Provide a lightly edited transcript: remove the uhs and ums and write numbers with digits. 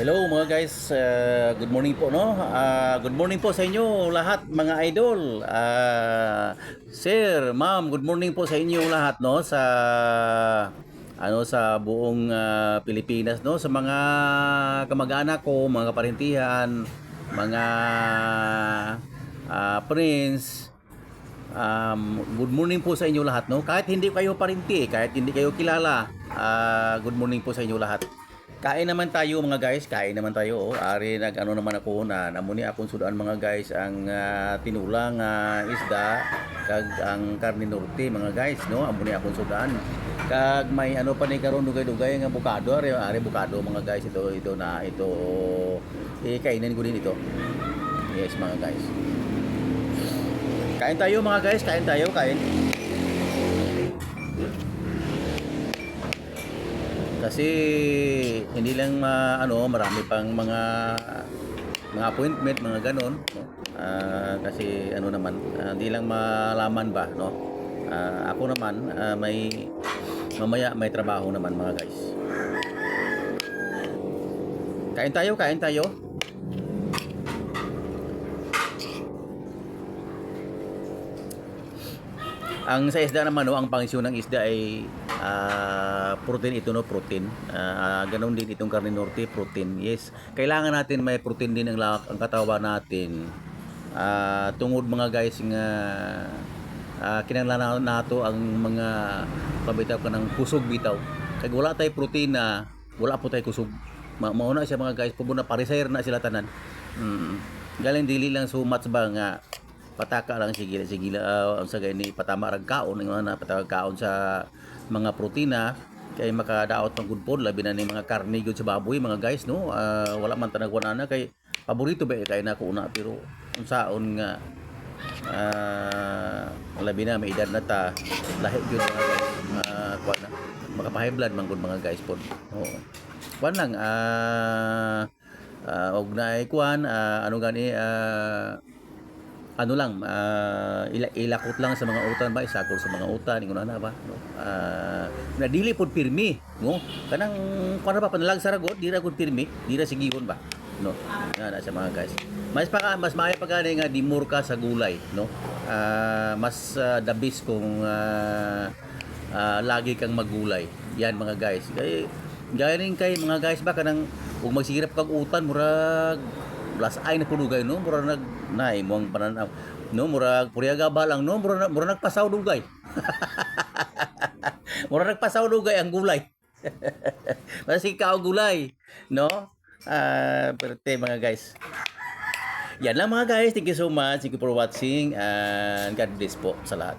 Hello mga guys, good morning po no. Good morning po sa inyo lahat mga idol. Sir, ma'am, good morning po sa inyo lahat no sa buong Pilipinas no, sa mga kamag-anak ko, mga kaparentihan, mga friends. Good morning po sa inyo lahat no. Kahit hindi kayo parenti, kahit hindi kayo kilala, good morning po sa inyo lahat. Kain naman tayo mga guys, kain naman tayo. Ari nag-ano naman ako na namuni akong sudan mga guys ang tinulang isda kag ang karne norte mga guys no. Amuni akong sudan. Kag may ano pa ni karon dugay-dugay nga bukado, ari bukado mga guys, ito kainin ko din ito. Yes mga guys. Kain tayo mga guys, kain tayo, kain. Kasi hindi lang marami pang mga appointment, mga ganon, no? Kasi ano naman, hindi lang malaman ba, no? Ako naman mamaya may trabaho naman mga guys. Kain tayo, kain tayo. Ang sa isda naman no, ang pangsyon ng isda ay protein ito no, protein. Ganoon din itong karne norte, protein. Yes, kailangan natin may protein din ang katawan natin. Tungod mga guys nga kinahanglan nato ang mga pabitaw ka ng kusog bitaw. Kay wala tay protein na wala po tay kusog. Mauna siya mga guys, puno na parisayr na sila tanan. Galing dili lang so much ba nga pataka lang sige ang sagay ni patama rag kaon nga pataka kaon sa mga protina kay makadaot pang good food labi na ni mga karne gyud sa baboy mga guys no. Wala man tanagwan ana kay paborito ba kay nako una pero unsaon nga labi na may edad na ta lahi gyud mga guys kuan na makapahay blood man gud mga guys pod. Oo. Kuan lang og naay kuan ano gani ano lang ilakot lang sa mga utan ba isakol sa mga utan ingon na ba no. Na dili pod pirmi no kanang kuan ba panalag sa ragot di ra gud pirmi di ra sigihon ba no na sa mga guys mas maayo pa gani nga dimur ka sa gulay no. Mas the best kung lagi kang magulay yan mga guys gaya rin kay mga guys ba kanang ug magsirap kag utan murag plus ay na punugay no murag naimong pananaw no murag puriyaga ba lang no murag nagpasaw dugay. Murag nagpasaw dugay ang gulay. Kasi kao gulay no. Perte mga guys. Yan lang mga guys, thank you so much, thank you for watching and God bless po sa lahat.